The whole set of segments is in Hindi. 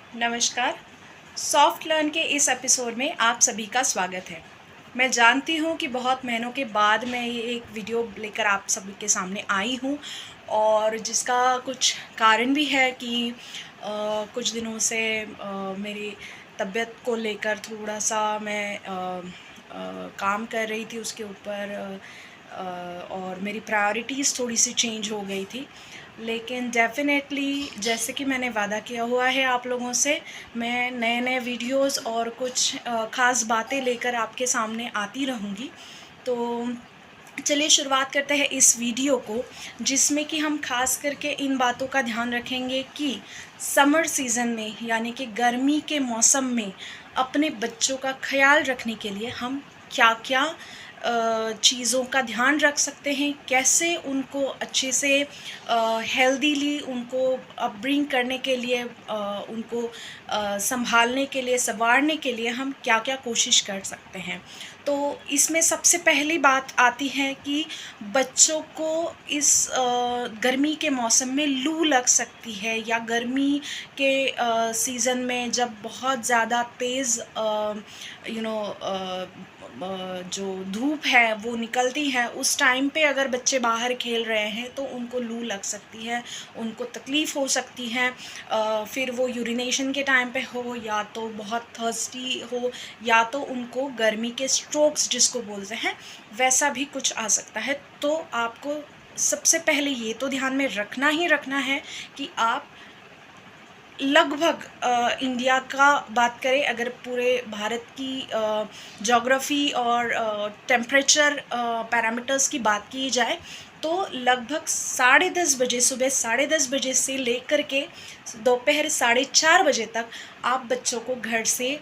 नमस्कार। सॉफ्ट लर्न के इस एपिसोड में आप सभी का स्वागत है। मैं जानती हूँ कि बहुत महीनों के बाद मैं ये एक वीडियो लेकर आप सभी के सामने आई हूँ और जिसका कुछ कारण भी है कि कुछ दिनों से मेरी तबीयत को लेकर थोड़ा-सा मैं काम कर रही थी उसके ऊपर और मेरी प्रायोरिटीज़ थोड़ी-सी चेंज हो गई थी। लेकिन डेफ़िनेटली जैसे कि मैंने वादा किया हुआ है आप लोगों से, मैं नए-नए वीडियोज़ और कुछ ख़ास बातें लेकर आपके सामने आती रहूँगी। तो चलिए शुरुआत करते हैं इस वीडियो को, जिसमें कि हम ख़ास करके इन बातों का ध्यान रखेंगे कि समर सीज़न में यानी कि गर्मी के मौसम में अपने बच्चों का ख़्याल रखने के लिए हम क्या-क्या चीज़ों का ध्यान रख सकते हैं, कैसे उनको अच्छे से हेल्दीली उनको अपब्रिंग करने के लिए उनको सँभालने के लिए, सँवारने के लिए हम क्या-क्या कोशिश कर सकते हैं। तो इसमें सबसे पहली बात आती है कि बच्चों को इस गर्मी के मौसम में लू लग सकती है या गर्मी के सीज़न में जब बहुत ज़्यादा तेज़ जो धूप है वो निकलती है, उस टाइम पे अगर बच्चे बाहर खेल रहे हैं तो उनको लू लग सकती है, उनको तकलीफ़ हो सकती है। फिर वो यूरिनेशन के टाइम पे हो या तो बहुत थर्स्टी हो या तो उनको गर्मी के स्ट्रोक्स जिसको बोलते हैं, वैसा भी कुछ आ सकता है। तो आपको सबसे पहले ये तो ध्यान में रखना ही रखना है कि आप लगभग इंडिया का बात करें अगर पूरे भारत की ज्योग्राफ़ी और टेम्परेचर पैरामीटर्स की बात की जाए तो लगभग 10:30 बजे, सुबह 10:30 बजे से लेकर के दोपहर 4:30 बजे तक आप बच्चों को घर से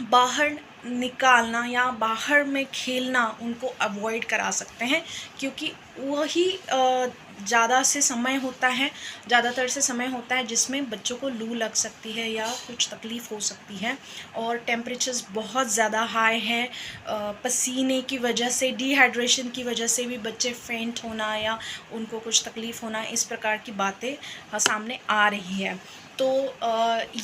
बाहर निकालना या बाहर में खेलना उनको अवॉइड करा सकते हैं, क्योंकि वही ज़्यादा से समय होता है ज़्यादातर से समय होता है जिसमें बच्चों को लू लग सकती है या कुछ तकलीफ़ हो सकती है। और टेम्परेचर्स बहुत ज़्यादा हाई हैं, पसीने की वजह से, डिहाइड्रेशन की वजह से भी बच्चे फेंट होना या उनको कुछ तकलीफ़ होना, इस प्रकार की बातें सामने आ रही है। तो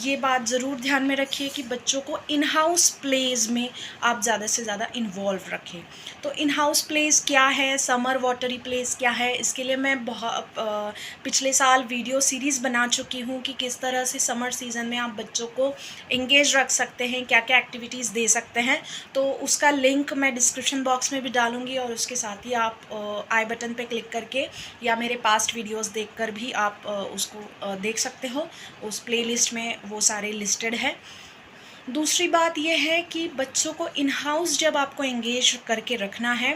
ये बात ज़रूर ध्यान में रखिए कि बच्चों को इन हाउस प्लेज़ में आप ज़्यादा से ज़्यादा इन्वॉल्व रखें। तो इन हाउस प्लेज़ क्या है, समर वाटरी प्लेज़ क्या है, इसके लिए मैं पिछले साल वीडियो सीरीज़ बना चुकी हूँ कि किस तरह से समर सीज़न में आप बच्चों को एंगेज रख सकते हैं, क्या-क्या एक्टिविटीज़ दे सकते हैं। तो उसका लिंक मैं डिस्क्रिप्शन बॉक्स में भी डालूँगी और उसके साथ ही आप आई बटन पे क्लिक करके या मेरे पास्ट वीडियोज़ देखकर भी आप उसको देख सकते हो। उस प्लेलिस्ट में वो सारे लिस्टेड है। दूसरी बात ये है कि बच्चों को इन हाउस जब आपको एंगेज करके रखना है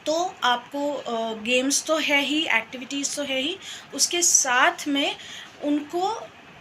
तो आपको गेम्स तो है ही, एक्टिविटीज़ तो है ही, उसके साथ में उनको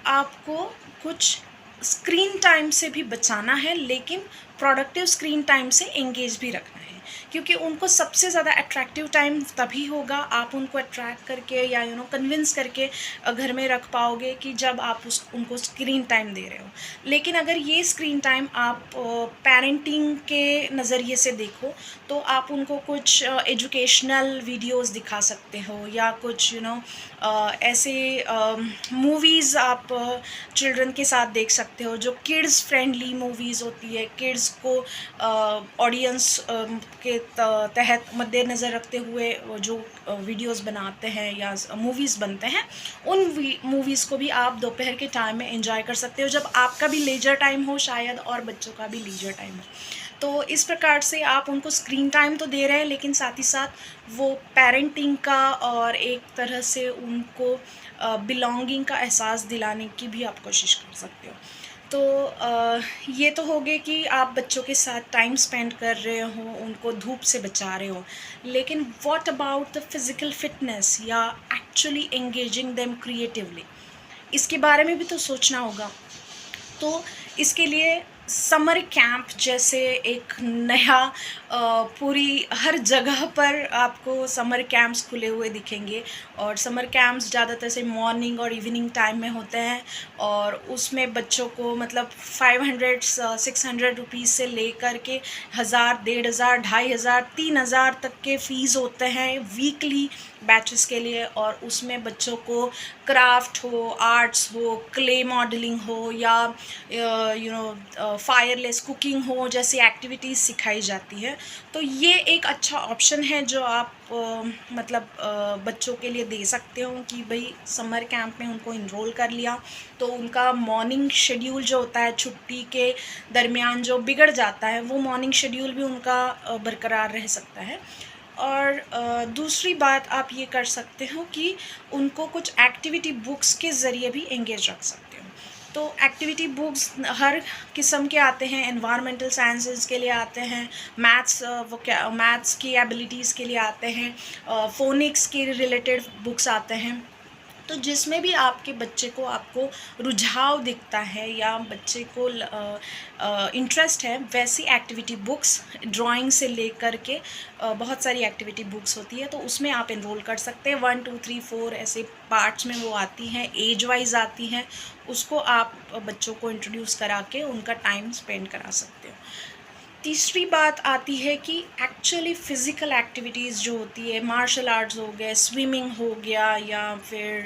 आपको कुछ स्क्रीन टाइम से भी बचाना है, लेकिन प्रोडक्टिव स्क्रीन टाइम से एंगेज भी रखना है। क्योंकि उनको सबसे ज़्यादा अट्रैक्टिव टाइम तभी होगा, आप उनको अट्रैक्ट करके या कन्विंस करके घर में रख पाओगे कि जब आप उनको स्क्रीन टाइम दे रहे हो। लेकिन अगर ये स्क्रीन टाइम आप पेरेंटिंग के नज़रिए से देखो तो आप उनको कुछ एजुकेशनल वीडियोस दिखा सकते हो या कुछ ऐसे मूवीज़ आप चिल्ड्रन के साथ देख सकते हो जो किड्स फ्रेंडली मूवीज़ होती है, किड्स को ऑडियंस के तहत मद्देनज़र रखते हुए वो जो वीडियोस बनाते हैं या मूवीज़ बनते हैं, उन मूवीज़ को भी आप दोपहर के टाइम में एंजॉय कर सकते हो जब आपका भी लीजर टाइम हो शायद और बच्चों का भी लीजर टाइम हो। तो इस प्रकार से आप उनको स्क्रीन टाइम तो दे रहे हैं, लेकिन साथ ही साथ वो पेरेंटिंग का और एक तरह से उनको बिलोंगिंग का एहसास दिलाने की भी आप कोशिश कर सकते हो। तो ये तो हो गए कि आप बच्चों के साथ टाइम स्पेंड कर रहे हो, उनको धूप से बचा रहे हो। लेकिन what about the physical fitness या एक्चुअली एंगेजिंग देम क्रिएटिवली, इसके बारे में भी तो सोचना होगा। तो इसके लिए समर कैंप जैसे एक नया पूरी हर जगह पर आपको समर कैंप्स खुले हुए दिखेंगे और समर कैंप्स ज़्यादातर से मॉर्निंग और इवनिंग टाइम में होते हैं और उसमें बच्चों को मतलब 500-600 रुपीज़ से लेकर के 1000, 1500, 2500, 3000 तक के फ़ीस होते हैं वीकली बैचेस के लिए, और उसमें बच्चों को क्राफ्ट हो, आर्ट्स हो, क्ले मॉडलिंग हो, या फायरलेस कुकिंग हो जैसी एक्टिविटीज़ सिखाई जाती है। तो ये एक अच्छा ऑप्शन है जो आप बच्चों के लिए दे सकते हो कि भाई समर कैंप में उनको इनरोल कर लिया तो उनका मॉर्निंग शेड्यूल जो होता है छुट्टी के दरमियान जो बिगड़ जाता है, वो मॉर्निंग शेड्यूल भी उनका बरकरार रह सकता है। और दूसरी बात आप ये कर सकते हो कि उनको कुछ एक्टिविटी बुक्स के ज़रिए भी एंगेज रख सकते हो। तो एक्टिविटी बुक्स हर किस्म के आते हैं, एनवायरमेंटल साइंसेस के लिए आते हैं, मैथ्स की एबिलिटीज़ के लिए आते हैं, फोनिक्स के रिलेटेड बुक्स आते हैं। तो जिसमें भी आपके बच्चे को आपको रुझाव दिखता है या बच्चे को इंटरेस्ट है, वैसी एक्टिविटी बुक्स ड्राइंग से लेकर के बहुत सारी एक्टिविटी बुक्स होती है, तो उसमें आप एनरोल कर सकते हैं। 1 2 3 4 ऐसे पार्ट्स में वो आती हैं, एज वाइज आती हैं, उसको आप बच्चों को इंट्रोड्यूस करा के उनका टाइम स्पेंड करा सकते हो। तीसरी बात आती है कि एक्चुअली फ़िज़िकल एक्टिविटीज़ जो होती है, मार्शल आर्ट्स हो गए, स्विमिंग हो गया, या फिर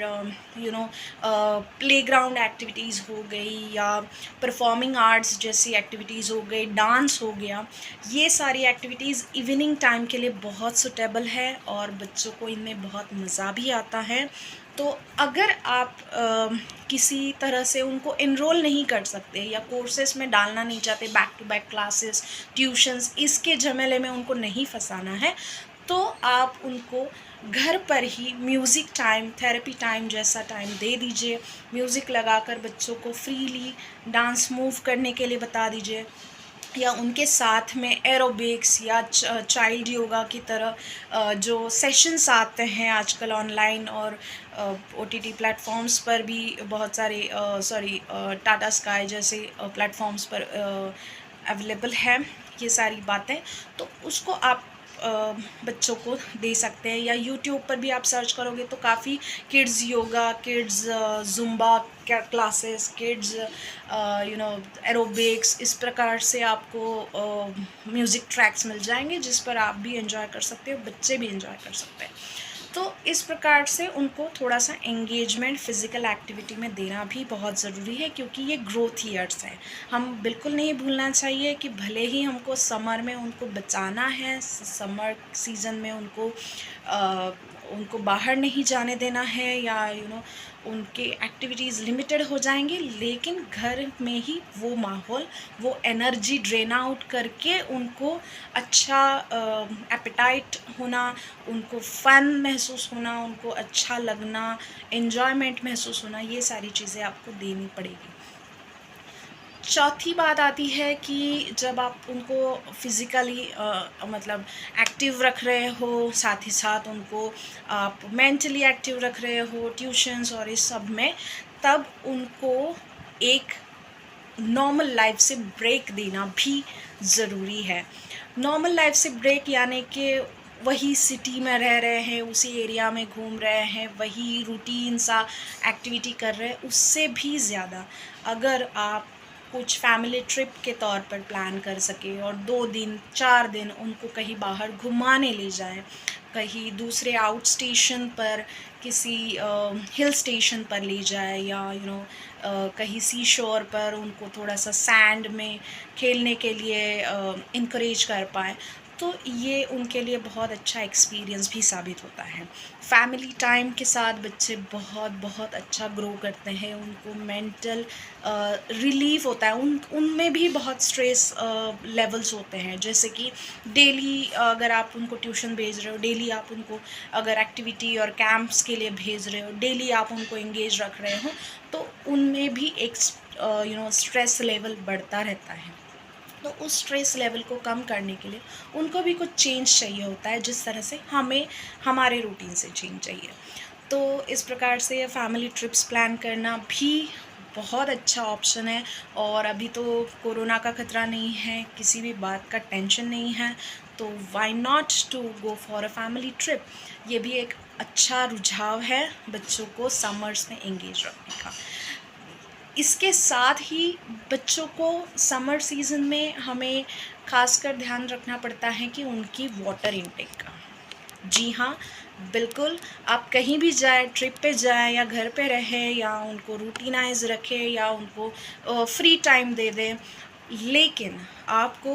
प्लेग्राउंड एक्टिविटीज़ हो गई, या परफॉर्मिंग आर्ट्स जैसी एक्टिविटीज़ हो गई, डांस हो गया, ये सारी एक्टिविटीज़ इवनिंग टाइम के लिए बहुत सुटेबल है और बच्चों को इनमें बहुत मज़ा भी आता है। तो अगर आप किसी तरह से उनको एनरोल नहीं कर सकते या कोर्सेज़ में डालना नहीं चाहते, back to back classes, tuitions, इसके झमेले में उनको नहीं फंसाना है, तो आप उनको घर पर ही म्यूज़िक टाइम, थेरेपी टाइम जैसा टाइम दे दीजिए। म्यूज़िक लगाकर बच्चों को फ्रीली डांस मूव करने के लिए बता दीजिए, या उनके साथ में एरोबिक्स या चाइल्ड योगा की तरह जो सेशंस आते हैं आजकल ऑनलाइन और OTT प्लेटफॉर्म्स पर भी बहुत सारे टाटा स्काई जैसे प्लेटफॉर्म्स पर अवेलेबल है ये सारी बातें, तो उसको आप बच्चों को दे सकते हैं। या यूट्यूब पर भी आप सर्च करोगे तो काफ़ी kids yoga, kids Zumba classes, kids aerobics, इस प्रकार से आपको म्यूज़िक ट्रैक्स मिल जाएंगे जिस पर आप भी एंजॉय कर सकते हो, बच्चे भी एंजॉय कर सकते हैं। तो इस प्रकार से उनको थोड़ा सा एंगेजमेंट फ़िज़िकल एक्टिविटी में देना भी बहुत ज़रूरी है, क्योंकि ये ग्रोथ ईयर्स हैं। हम बिल्कुल नहीं भूलना चाहिए कि भले ही हमको समर में उनको बचाना है, समर सीज़न में उनको बाहर नहीं जाने देना है, या उनके एक्टिविटीज़ लिमिटेड हो जाएंगे, लेकिन घर में ही वो माहौल, वो एनर्जी ड्रेन आउट करके उनको अच्छा एपेटाइट होना, उनको फ़न महसूस होना, उनको अच्छा लगना, एन्जॉयमेंट महसूस होना, ये सारी चीज़ें आपको देनी पड़ेगी। चौथी बात आती है कि जब आप उनको फिज़िकली एक्टिव रख रहे हो, साथ ही साथ उनको आप मेंटली एक्टिव रख रहे हो ट्यूशन्स और इस सब में, तब उनको एक नॉर्मल लाइफ से ब्रेक देना भी ज़रूरी है। नॉर्मल लाइफ से ब्रेक यानी कि वही सिटी में रह रहे हैं, उसी एरिया में घूम रहे हैं, वही रूटीन सा एक्टिविटी कर रहे हैं, उससे भी ज़्यादा अगर आप कुछ फैमिली ट्रिप के तौर पर प्लान कर सके और 2 दिन 4 दिन उनको कहीं बाहर घुमाने ले जाएं, कहीं दूसरे आउट स्टेशन पर किसी हिल स्टेशन पर ले जाए, या कहीं सी शोर पर उनको थोड़ा सा सैंड में खेलने के लिए इनकरेज कर पाएँ, तो ये उनके लिए बहुत अच्छा एक्सपीरियंस भी साबित होता है। फैमिली टाइम के साथ बच्चे बहुत बहुत अच्छा ग्रो करते हैं, उनको मेंटल रिलीफ होता है, उनमें भी बहुत स्ट्रेस लेवल्स होते हैं, जैसे कि डेली अगर आप उनको ट्यूशन भेज रहे हो, डेली आप उनको अगर एक्टिविटी और कैंप्स के लिए भेज रहे हो, डेली आप उनको एंगेज रख रहे हो, तो उनमें भी एक स्ट्रेस लेवल बढ़ता रहता है। तो उस स्ट्रेस लेवल को कम करने के लिए उनको भी कुछ चेंज चाहिए होता है, जिस तरह से हमें हमारे रूटीन से चेंज चाहिए। तो इस प्रकार से फैमिली ट्रिप्स प्लान करना भी बहुत अच्छा ऑप्शन है। और अभी तो कोरोना का ख़तरा नहीं है, किसी भी बात का टेंशन नहीं है, तो why not to go for a family trip. ये भी एक अच्छा रुझाव है बच्चों को समर्स में एंगेज रखने का। इसके साथ ही बच्चों को समर सीज़न में हमें ख़ासकर ध्यान रखना पड़ता है कि उनकी वाटर इनटेक का। जी हाँ, बिल्कुल, आप कहीं भी जाएँ, ट्रिप पे जाएँ या घर पे रहें या उनको रूटीनाइज़ रखें या उनको फ्री टाइम दे दें, लेकिन आपको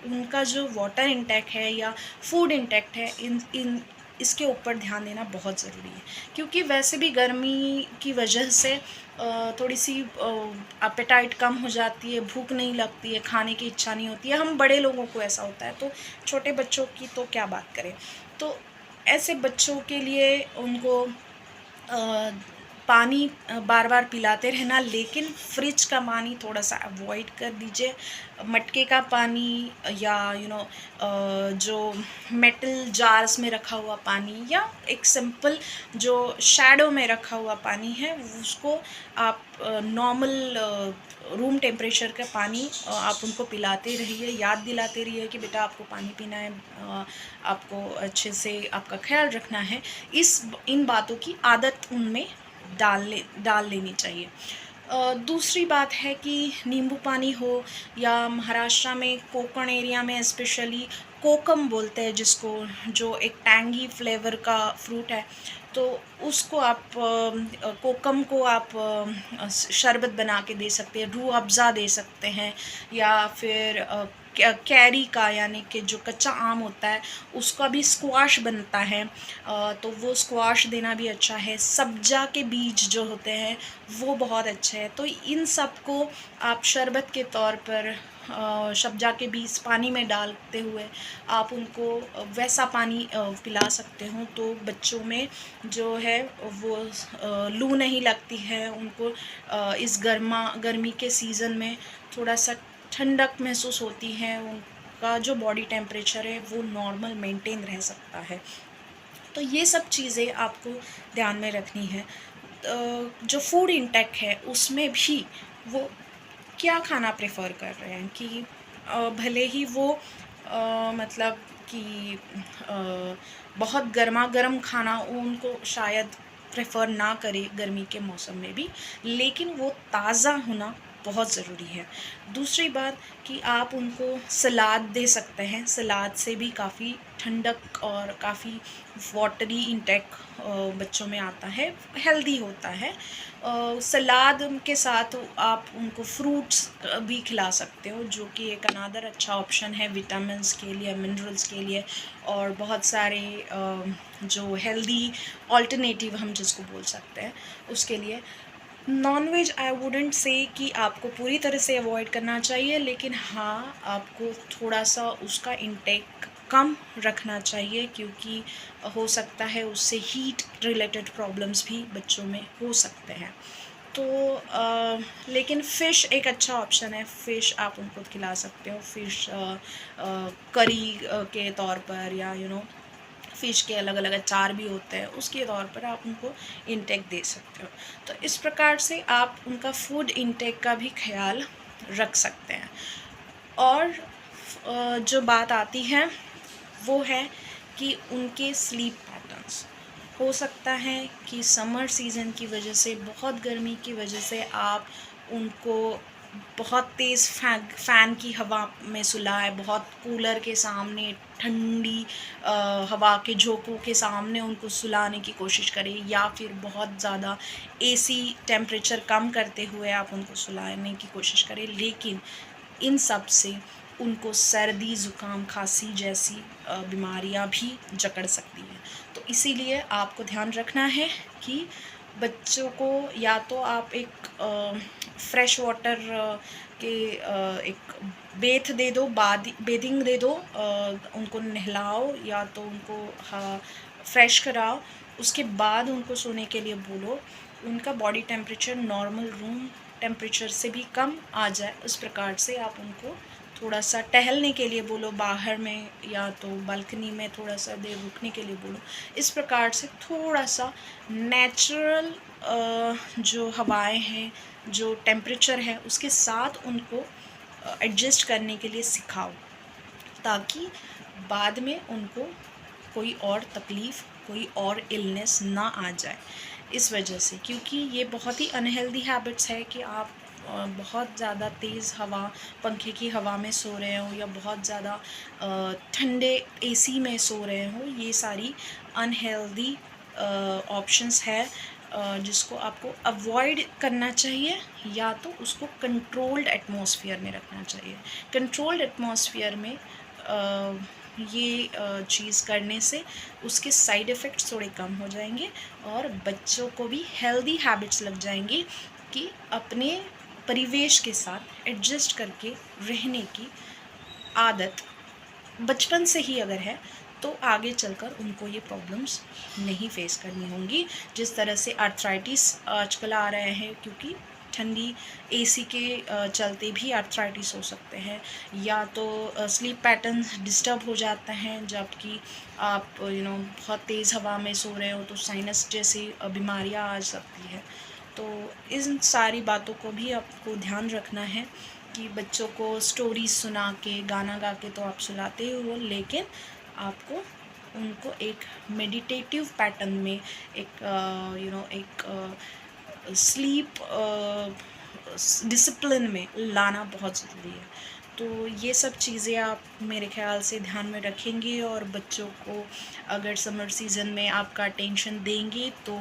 उनका जो वाटर इंटेक है या फूड इंटेक है, इन इन इसके ऊपर ध्यान देना बहुत ज़रूरी है। क्योंकि वैसे भी गर्मी की वजह से थोड़ी-सी एपेटाइट कम हो जाती है, भूख नहीं लगती है, खाने की इच्छा नहीं होती है। हम बड़े लोगों को ऐसा होता है, तो छोटे बच्चों की तो क्या बात करें। तो ऐसे बच्चों के लिए उनको अ, पानी बार-बार पिलाते रहना, लेकिन फ्रिज का पानी थोड़ा-सा अवॉइड कर दीजिए। मटके का पानी या जो मेटल जार्स में रखा हुआ पानी या एक सिंपल जो शैडो में रखा हुआ पानी है, उसको आप नॉर्मल रूम टेम्परेचर का पानी आप उनको पिलाते रहिए, याद दिलाते रहिए कि बेटा आपको पानी पीना है, आपको अच्छे से आपका ख़्याल रखना है। इन बातों की आदत उनमें डाल लेनी चाहिए। दूसरी बात है कि नींबू पानी हो या महाराष्ट्र में कोकण एरिया में स्पेशली कोकम बोलते हैं जिसको, जो एक टैंगी फ्लेवर का फ्रूट है, तो उसको आप कोकम को आप शरबत बना के दे सकते हैं, रूह अफ़ज़ा दे सकते हैं, या फिर कैरी का, यानी कि जो कच्चा आम होता है उसका भी स्क्वाश बनता है, तो वो स्क्वाश देना भी अच्छा है। सब्जा के बीज जो होते हैं वो बहुत अच्छे हैं, तो इन सब को आप शरबत के तौर पर सब्जा के बीज पानी में डालते हुए आप उनको वैसा पानी पिला सकते हो, तो बच्चों में जो है वो लू नहीं लगती है, उनको इस गर्मी के सीज़न में थोड़ा सा ठंडक महसूस होती है, उनका जो बॉडी टेम्परेचर है वो नॉर्मल मेंटेन रह सकता है। तो ये सब चीज़ें आपको ध्यान में रखनी है। जो फूड इंटेक है उसमें भी वो क्या खाना प्रेफ़र कर रहे हैं, कि भले ही वो मतलब कि बहुत गरमा-गरम खाना उनको शायद प्रेफ़र ना करे गर्मी के मौसम में भी, लेकिन वो ताज़ा होना बहुत ज़रूरी है। दूसरी बात कि आप उनको सलाद दे सकते हैं, सलाद से भी काफ़ी ठंडक और काफ़ी वाटरी इंटेक बच्चों में आता है, हेल्दी होता है। सलाद के साथ आप उनको फ्रूट्स भी खिला सकते हो, जो कि एक अनदर अच्छा ऑप्शन है विटामिन्स के लिए, मिनरल्स के लिए, और बहुत सारे जो हेल्दी अल्टरनेटिव हम जिसको बोल सकते हैं उसके लिए। नॉन-वेज आई वुडेंट से कि आपको पूरी तरह से अवॉइड करना चाहिए, लेकिन हाँ, आपको थोड़ा-सा उसका इंटेक कम रखना चाहिए, क्योंकि हो सकता है उससे हीट रिलेटेड प्रॉब्लम्स भी बच्चों में हो सकते हैं। तो लेकिन फ़िश एक अच्छा ऑप्शन है, फ़िश आप उनको खिला सकते हो, फ़िश करी के तौर पर, या फ़िश के अलग-अलग अचार भी होते हैं, उसके तौर पर आप उनको इंटेक दे सकते हो। तो इस प्रकार से आप उनका फूड इंटेक का भी ख़्याल रख सकते हैं। और जो बात आती है वो है कि उनके स्लीप पैटर्न्स। हो सकता है कि समर सीज़न की वजह से, बहुत गर्मी की वजह से आप उनको बहुत तेज़ फ़ैन की हवा में सुलाएँ, बहुत कूलर के सामने ठंडी हवा के झोंकों के सामने उनको सुलाने की कोशिश करें, या फिर बहुत ज़्यादा एसी टेम्परेचर कम करते हुए आप उनको सुलाने की कोशिश करें। लेकिन इन सब से उनको सर्दी, ज़ुकाम, खाँसी जैसी बीमारियाँ भी जकड़ सकती हैं। तो इसीलिए आपको ध्यान रखना है कि बच्चों को या तो आप एक फ्रेश वाटर के एक बेथ दे दो, बेथिंग दे दो, उनको नहलाओ या तो उनको फ्रेश कराओ, उसके बाद उनको सोने के लिए बोलो। उनका body temperature normal room temperature से भी कम आ जाए, उस प्रकार से आप उनको थोड़ा-सा टहलने के लिए बोलो बाहर में, या तो बालकनी में थोड़ा-सा देर रुकने के लिए बोलो। इस प्रकार से थोड़ा-सा नेचुरल जो हवाएँ हैं, जो टेम्परेचर है, उसके साथ उनको एडजस्ट करने के लिए सिखाओ, ताकि बाद में उनको कोई और तकलीफ़, कोई और इलनेस ना आ जाए। इस वजह से, क्योंकि ये बहुत ही अनहेल्दी हैबिट्स है कि आप बहुत ज़्यादा तेज़ हवा, पंखे की हवा में सो रहे हो या बहुत ज़्यादा ठंडे एसी में सो रहे हो, ये सारी अनहेल्दी ऑप्शंस है जिसको आपको अवॉइड करना चाहिए, या तो उसको कंट्रोल्ड एटमॉस्फेयर में रखना चाहिए। कंट्रोल्ड एटमॉस्फेयर में ये चीज़ करने से उसके साइड इफ़ेक्ट्स थोड़े कम हो जाएंगे और बच्चों को भी हेल्दी हैबिट्स लग जाएंगी कि अपने परिवेश के साथ एडजस्ट करके रहने की आदत बचपन से ही अगर है तो आगे चलकर उनको ये प्रॉब्लम्स नहीं फेस करनी होंगी। जिस तरह से आर्थराइटिस आजकल आ रहे हैं, क्योंकि ठंडी एसी के चलते भी आर्थराइटिस हो सकते हैं, या तो स्लीप पैटर्न डिस्टर्ब हो जाता है जबकि आप बहुत तेज़ हवा में सो रहे हो, तो साइनस जैसी बीमारियां आ सकती है। तो इन सारी बातों को भी आपको ध्यान रखना है कि बच्चों को स्टोरीज सुना के, गाना गा के तो आप सुलाते ही हो, लेकिन आपको उनको एक मेडिटेटिव पैटर्न में एक एक स्लीप डिसिप्लिन में लाना बहुत ज़रूरी है। तो ये सब चीज़ें आप मेरे ख़्याल से ध्यान में रखेंगे और बच्चों को अगर समर सीज़न में आपका अटेंशन देंगे तो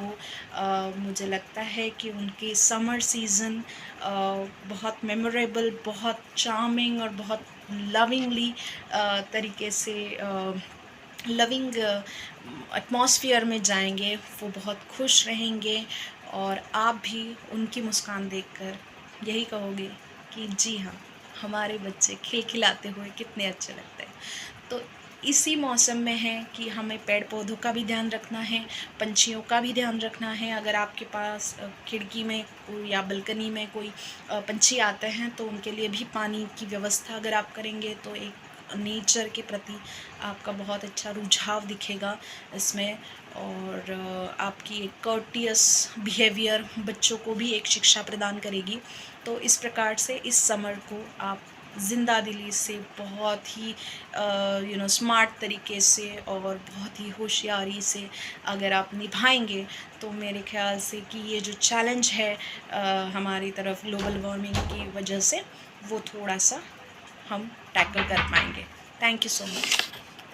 मुझे लगता है कि उनके समर सीज़न बहुत मेमोरेबल, बहुत चार्मिंग और बहुत लविंगली तरीके से लविंग एटमॉस्फेयर में जाएंगे। वो बहुत खुश रहेंगे और आप भी उनकी मुस्कान देखकर यही कहोगे कि जी हाँ, हमारे बच्चे खिलखिलाते हुए कितने अच्छे लगते हैं। तो इसी मौसम में है कि हमें पेड़ पौधों का भी ध्यान रखना है, पंछियों का भी ध्यान रखना है। अगर आपके पास खिड़की में या बालकनी में कोई पंछी आते हैं तो उनके लिए भी पानी की व्यवस्था अगर आप करेंगे तो एक नेचर के प्रति आपका बहुत अच्छा रुझाव दिखेगा इसमें, और आपकी एक कर्टियस बिहेवियर बच्चों को भी एक शिक्षा प्रदान करेगी। तो इस प्रकार से इस समर को आप ज़िंदा दिली से बहुत ही स्मार्ट तरीके से और बहुत ही होशियारी से अगर आप निभाएंगे तो मेरे ख़्याल से कि ये जो चैलेंज है हमारी तरफ ग्लोबल वार्मिंग की वजह से, वो थोड़ा सा हम टैकल कर पाएंगे। Thank you so much.